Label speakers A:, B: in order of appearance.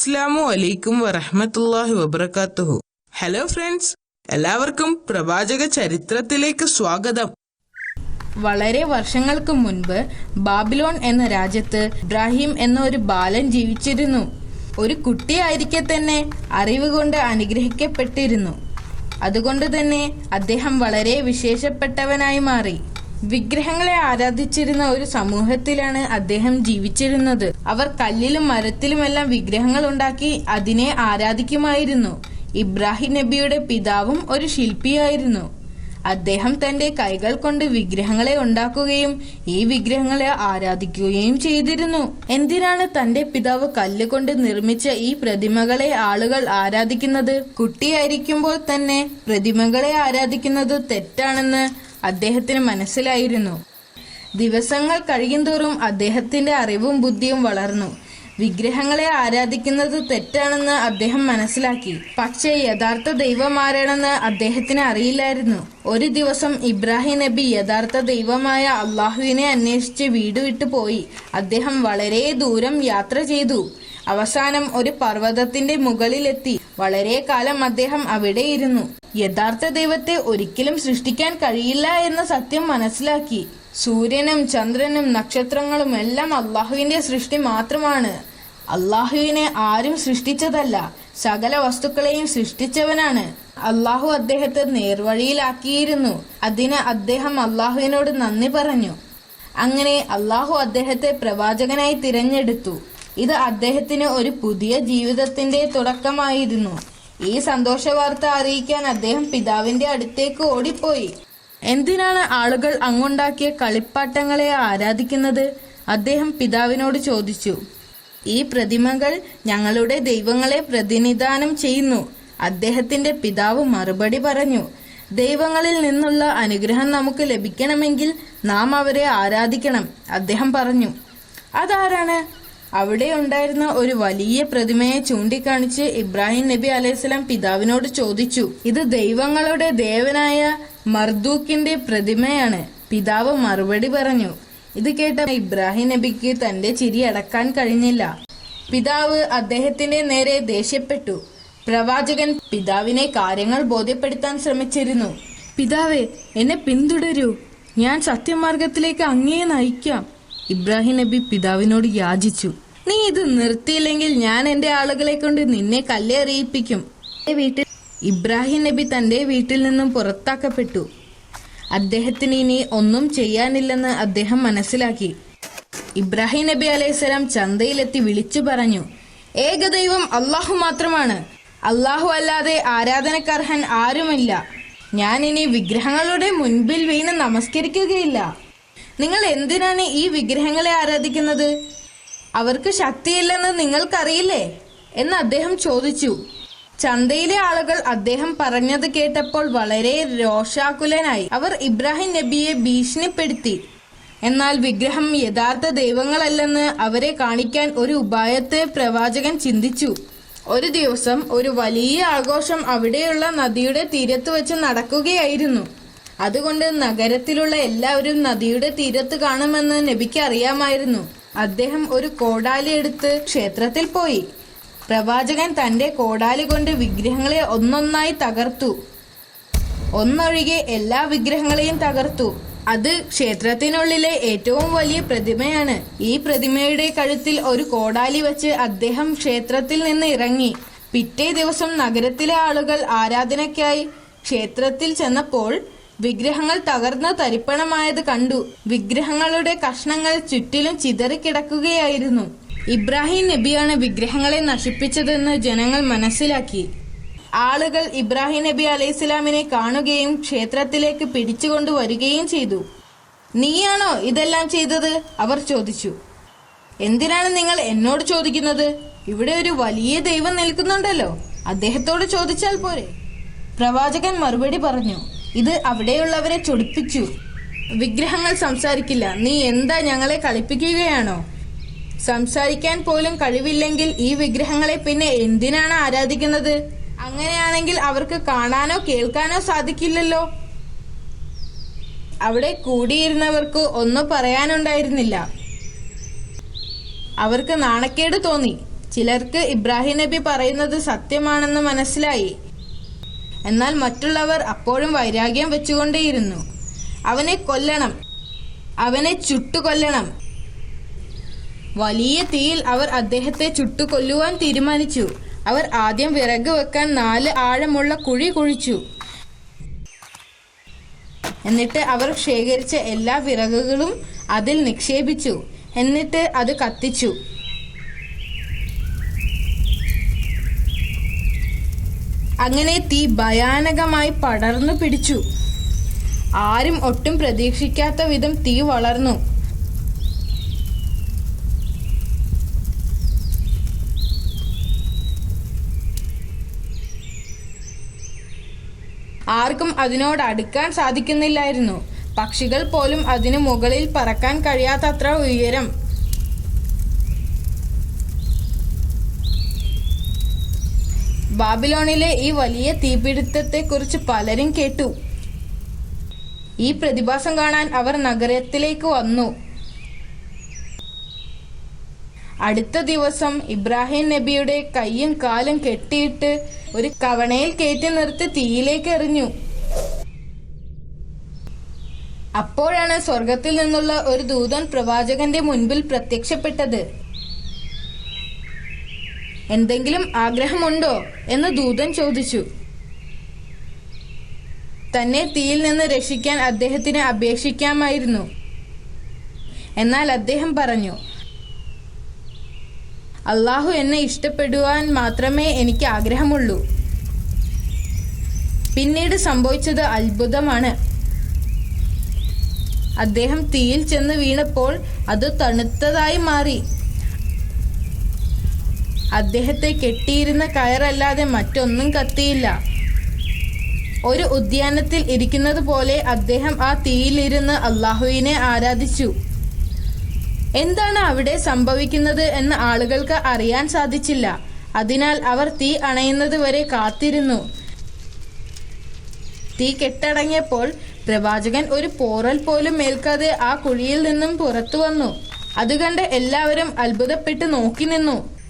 A: അസ്സലാമു അലൈക്കും വറഹ്മത്തുള്ളാഹി വബറകാതുഹു. ഹലോ ഫ്രണ്ട്സ്, എല്ലാവർക്കും പ്രവാചക ചരിത്രത്തിലേക്ക് സ്വാഗതം.
B: വളരെ വർഷങ്ങൾക്ക് മുൻപ് ബാബിലോൺ എന്ന രാജ്യത്ത് ഇബ്രാഹിം എന്ന ഒരു ബാലൻ ജീവിച്ചിരുന്നു. ഒരു കുട്ടിയായിരിക്കെ തന്നെ അറിവ് കൊണ്ട് അനുഗ്രഹിക്കപ്പെട്ടിരുന്നു. അതുകൊണ്ട് തന്നെ അദ്ദേഹം വളരെ വിശേഷപ്പെട്ടവനായി മാറി. വിഗ്രഹങ്ങളെ ആരാധിച്ചിരുന്ന ഒരു സമൂഹത്തിലാണ് അദ്ദേഹം ജീവിച്ചിരുന്നത്. അവർ കല്ലിലും മരത്തിലുമെല്ലാം വിഗ്രഹങ്ങൾ ഉണ്ടാക്കി അതിനെ ആരാധിക്കുമായിരുന്നു. ഇബ്രാഹിം നബിയുടെ പിതാവും ഒരു ശില്പിയായിരുന്നു. അദ്ദേഹം തന്റെ കൈകൾ കൊണ്ട് വിഗ്രഹങ്ങളെ ഉണ്ടാക്കുകയും ഈ വിഗ്രഹങ്ങളെ ആരാധിക്കുകയും ചെയ്തിരുന്നു. എന്തിനാണ് തന്റെ പിതാവ് കല്ലുകൊണ്ട് നിർമ്മിച്ച ഈ പ്രതിമകളെ ആളുകൾ ആരാധിക്കുന്നത്? കുട്ടിയായിരിക്കുമ്പോൾ തന്നെ പ്രതിമകളെ ആരാധിക്കുന്നത് തെറ്റാണെന്ന് അദ്ദേഹത്തിന് മനസ്സിലായിരുന്നു. ദിവസങ്ങൾ കഴിയുന്തോറും അദ്ദേഹത്തിന്റെ അറിവും ബുദ്ധിയും വളർന്നു. വിഗ്രഹങ്ങളെ ആരാധിക്കുന്നത് തെറ്റാണെന്ന് അദ്ദേഹം മനസ്സിലാക്കി. പക്ഷേ യഥാർത്ഥ ദൈവമാരാണെന്ന് അദ്ദേഹത്തിന് അറിയില്ലായിരുന്നു. ഒരു ദിവസം ഇബ്രാഹിം നബി യഥാർത്ഥ ദൈവമായ അള്ളാഹുവിനെ അന്വേഷിച്ച് വീട് വിട്ടു പോയി. അദ്ദേഹം വളരെ ദൂരം യാത്ര ചെയ്തു. അവസാനം ഒരു പർവ്വതത്തിന്റെ മുകളിലെത്തി. വളരെ കാലം അദ്ദേഹം അവിടെ ഇരുന്നു. യഥാർത്ഥ ദൈവത്തെ ഒരിക്കലും സൃഷ്ടിക്കാൻ കഴിയില്ല എന്ന സത്യം മനസ്സിലാക്കി. സൂര്യനും ചന്ദ്രനും നക്ഷത്രങ്ങളും എല്ലാം അള്ളാഹുവിന്റെ സൃഷ്ടി മാത്രമാണ്. അള്ളാഹുവിനെ ആരും സൃഷ്ടിച്ചതല്ല, സകല വസ്തുക്കളെയും സൃഷ്ടിച്ചവനാണ്. അള്ളാഹു അദ്ദേഹത്തെ നേർവഴിയിലാക്കിയിരുന്നു. അതിന് അദ്ദേഹം അള്ളാഹുവിനോട് നന്ദി പറഞ്ഞു. അങ്ങനെ അള്ളാഹു അദ്ദേഹത്തെ പ്രവാചകനായി തിരഞ്ഞെടുത്തു. ഇത് അദ്ദേഹത്തിന് ഒരു പുതിയ ജീവിതത്തിന്റെ തുടക്കമായിരുന്നു. ഈ സന്തോഷ വാർത്ത അറിയിക്കാൻ അദ്ദേഹം പിതാവിന്റെ അടുത്തേക്ക് ഓടിപ്പോയി. എന്തിനാണ് ആളുകൾ അങ്ങുണ്ടാക്കിയ കളിപ്പാട്ടങ്ങളെ ആരാധിക്കുന്നത്? അദ്ദേഹം പിതാവിനോട് ചോദിച്ചു. ഈ പ്രതിമകൾ ഞങ്ങളുടെ ദൈവങ്ങളെ പ്രതിനിധാനം ചെയ്യുന്നു. അദ്ദേഹത്തിന്റെ പിതാവ് മറുപടി പറഞ്ഞു. ദൈവങ്ങളിൽ നിന്നുള്ള അനുഗ്രഹം നമുക്ക് ലഭിക്കണമെങ്കിൽ നാം അവരെ ആരാധിക്കണം. അദ്ദേഹം പറഞ്ഞു. അതാരാണ്? അവിടെ ഉണ്ടായിരുന്ന ഒരു വലിയ പ്രതിമയെ ചൂണ്ടിക്കാണിച്ച് ഇബ്രാഹിം നബി അലൈഹിസ്സലാം പിതാവിനോട് ചോദിച്ചു. ഇത് ദൈവങ്ങളുടെ ദേവനായ മർദൂക്കിന്റെ പ്രതിമയാണ്. പിതാവ് മറുപടി പറഞ്ഞു. ഇത് കേട്ട ഇബ്രാഹിം നബിക്ക് തന്റെ ചിരി അടക്കാൻ കഴിഞ്ഞില്ല. പിതാവ് അദ്ദേഹത്തിന്റെ നേരെ ദേഷ്യപ്പെട്ടു. പ്രവാചകൻ പിതാവിനെ കാര്യങ്ങൾ ബോധ്യപ്പെടുത്താൻ ശ്രമിച്ചിരുന്നു. പിതാവേ, എന്നെ പിന്തുടരൂ, ഞാൻ സത്യമാർഗത്തിലേക്ക് അങ്ങയെ നയിക്കാം. ഇബ്രാഹിം നബി പിതാവിനോട് യാചിച്ചു. നീ ഇത് നിർത്തിയില്ലെങ്കിൽ ഞാൻ എന്റെ ആളുകളെ കൊണ്ട് നിന്നെ കല്ലെറിയിപ്പിക്കും. ഇബ്രാഹിം നബി തന്റെ വീട്ടിൽ നിന്നും പുറത്താക്കപ്പെട്ടു. അദ്ദേഹത്തിന് ഇനി ഒന്നും ചെയ്യാനില്ലെന്ന് അദ്ദേഹം മനസ്സിലാക്കി. ഇബ്രാഹിം നബി അലൈഹിസ്സലാം ചന്തയിലെത്തി വിളിച്ചു പറഞ്ഞു. ഏകദൈവം അള്ളാഹു മാത്രമാണ്. അള്ളാഹു അല്ലാതെ ആരാധനക്കർഹൻ ആരുമില്ല. ഞാൻ ഇനി വിഗ്രഹങ്ങളുടെ മുൻപിൽ വീണ് നമസ്കരിക്കുകയില്ല. നിങ്ങൾ എന്തിനാണ് ഈ വിഗ്രഹങ്ങളെ ആരാധിക്കുന്നത്? അവർക്ക് ശക്തിയില്ലെന്ന് നിങ്ങൾക്കറിയില്ലേ എന്ന് അദ്ദേഹം ചോദിച്ചു. ചന്തയിലെ ആളുകൾ അദ്ദേഹം പറഞ്ഞത് കേട്ടപ്പോൾ വളരെ രോഷാകുലനായി. അവർ ഇബ്രാഹിം നബിയെ ഭീഷണിപ്പെടുത്തി. എന്നാൽ വിഗ്രഹം യഥാർത്ഥ ദൈവങ്ങളല്ലെന്ന് അവരെ കാണിക്കാൻ ഒരു ഉപായത്തെ പ്രവാചകൻ ചിന്തിച്ചു. ഒരു ദിവസം ഒരു വലിയ ആഘോഷം അവിടെയുള്ള നദിയുടെ തീരത്ത് വെച്ച് നടക്കുകയായിരുന്നു. അതുകൊണ്ട് നഗരത്തിലുള്ള എല്ലാവരും നദിയുടെ തീരത്ത് കാണുമെന്ന് നബിക്ക് അറിയാമായിരുന്നു. അദ്ദേഹം ഒരു കോടാലി എടുത്ത് ക്ഷേത്രത്തിൽ പോയി. പ്രവാചകൻ തന്റെ കോടാലി കൊണ്ട് വിഗ്രഹങ്ങളെ ഒന്നൊന്നായി തകർത്തു. ഒന്നൊഴികെ എല്ലാ വിഗ്രഹങ്ങളെയും തകർത്തു. അത് ക്ഷേത്രത്തിനുള്ളിലെ ഏറ്റവും വലിയ പ്രതിമയാണ്. ഈ പ്രതിമയുടെ കഴുത്തിൽ ഒരു കോടാലി വെച്ച് അദ്ദേഹം ക്ഷേത്രത്തിൽ നിന്ന് ഇറങ്ങി. പിറ്റേ ദിവസം നഗരത്തിലെ ആളുകൾ ആരാധനയ്ക്കായി ക്ഷേത്രത്തിൽ ചെന്നപ്പോൾ വിഗ്രഹങ്ങൾ തകർന്ന് തരിപ്പണമായത് കണ്ടു. വിഗ്രഹങ്ങളുടെ കഷ്ണങ്ങൾ ചുറ്റിലും ചിതറിക്കിടക്കുകയായിരുന്നു. ഇബ്രാഹിം നബിയാണ് വിഗ്രഹങ്ങളെ നശിപ്പിച്ചതെന്ന് ജനങ്ങൾ മനസ്സിലാക്കി. ആളുകൾ ഇബ്രാഹിം നബി അലൈഹിസ്സലാമിനെ കാണുകയും ക്ഷേത്രത്തിലേക്ക് പിടിച്ചുകൊണ്ടു വരികയും ചെയ്തു. നീയാണോ ഇതെല്ലാം ചെയ്തത്? അവർ ചോദിച്ചു. എന്തിനാണ് നിങ്ങൾ എന്നോട് ചോദിക്കുന്നത്? ഇവിടെ ഒരു വലിയ ദൈവം നിൽക്കുന്നുണ്ടല്ലോ, അദ്ദേഹത്തോട് ചോദിച്ചാൽ പോരെ? പ്രവാചകൻ മറുപടി പറഞ്ഞു. ഇത് അവിടെയുള്ളവരെ ചൊടിപ്പിച്ചു. വിഗ്രഹങ്ങൾ സംസാരിക്കില്ല. നീ എന്താ ഞങ്ങളെ കളിപ്പിക്കുകയാണോ? സംസാരിക്കാൻ പോലും കഴിവില്ലെങ്കിൽ ഈ വിഗ്രഹങ്ങളെ പിന്നെ എന്തിനാണ് ആരാധിക്കുന്നത്? അങ്ങനെയാണെങ്കിൽ അവർക്ക് കാണാനോ കേൾക്കാനോ സാധിക്കില്ലല്ലോ. അവിടെ കൂടിയിരുന്നവർക്ക് ഒന്നും പറയാനുണ്ടായിരുന്നില്ല. അവർക്ക് നാണക്കേട് തോന്നി. ചിലർക്ക് ഇബ്രാഹിം നബി പറയുന്നത് സത്യമാണെന്ന് മനസ്സിലായി. എന്നാൽ മറ്റുള്ളവർ അപ്പോഴും വൈരാഗ്യം വെച്ചുകൊണ്ടേയിരുന്നു. അവനെ കൊല്ലണം, അവനെ ചുട്ടുകൊല്ലണം. വലിയ തീയിൽ അവർ അദ്ദേഹത്തെ ചുട്ടുകൊല്ലുവാൻ തീരുമാനിച്ചു. അവർ ആദ്യം വിറക് വെക്കാൻ 4 ആഴമുള്ള കുഴി കുഴിച്ചു. എന്നിട്ട് അവർ ശേഖരിച്ച എല്ലാ വിറകുകളും അതിൽ നിക്ഷേപിച്ചു. എന്നിട്ട് അത് കത്തിച്ചു. അങ്ങനെ തീ ഭയാനകമായി പടർന്നു പിടിച്ചു. ആരും ഒട്ടും പ്രതീക്ഷിക്കാത്ത വിധം തീ വളർന്നു. ആർക്കും അതിനോട് അടുക്കാൻ സാധിക്കുന്നില്ലായിരുന്നു. പക്ഷികൾ പോലും അതിനു മുകളിൽ പറക്കാൻ കഴിയാത്തത്ര ഉയരം. ബാബിലോണിലെ ഈ വലിയ തീപിടുത്തത്തെക്കുറിച്ച് പലരും കേട്ടു. ഈ പ്രതിഭാസം കാണാൻ അവർ നഗരത്തിലേക്ക് വന്നു. അടുത്ത ദിവസം ഇബ്രാഹിം നബിയുടെ കൈയും കാലും കെട്ടിയിട്ട് ഒരു കവണയിൽ കയറ്റി നിർത്തി തീയിലേക്ക് എറിഞ്ഞു. അപ്പോഴാണ് സ്വർഗത്തിൽ നിന്നുള്ള ഒരു ദൂതൻ പ്രവാചകന്റെ മുൻപിൽ പ്രത്യക്ഷപ്പെട്ടത്. എന്തെങ്കിലും ആഗ്രഹമുണ്ടോ എന്ന് ദൂതൻ ചോദിച്ചു. തന്നെ തീയിൽ നിന്ന് രക്ഷിക്കാൻ അദ്ദേഹത്തിന് അപേക്ഷിക്കാമായിരുന്നു. എന്നാൽ അദ്ദേഹം പറഞ്ഞു, അള്ളാഹു എന്നെ ഇഷ്ടപ്പെടുവാൻ മാത്രമേ എനിക്ക് ആഗ്രഹമുള്ളൂ. പിന്നീട് സംഭവിച്ചത് അത്ഭുതമാണ്. അദ്ദേഹം തീയിൽ ചെന്ന് വീണപ്പോൾ അത് തണുത്തതായി മാറി. അദ്ദേഹത്തെ കെട്ടിയിരുന്ന കയറല്ലാതെ മറ്റൊന്നും കത്തിയില്ല. ഒരു ഉദ്യാനത്തിൽ ഇരിക്കുന്നത് പോലെ അദ്ദേഹം ആ തീയിലിരുന്ന് അള്ളാഹുവിനെ ആരാധിച്ചു. എന്താണ് അവിടെ സംഭവിക്കുന്നത് എന്ന് ആളുകൾക്ക് അറിയാൻ സാധിച്ചില്ല. അതിനാൽ അവർ തീ അണയുന്നത് വരെ കാത്തിരുന്നു. തീ കെട്ടടങ്ങിയപ്പോൾ പ്രവാചകൻ ഒരു പോറൽ പോലും ഏൽക്കാതെ ആ കുഴിയിൽ നിന്നും പുറത്തു വന്നു. അതുകണ്ട് എല്ലാവരും അത്ഭുതപ്പെട്ട് നോക്കി നിന്നു.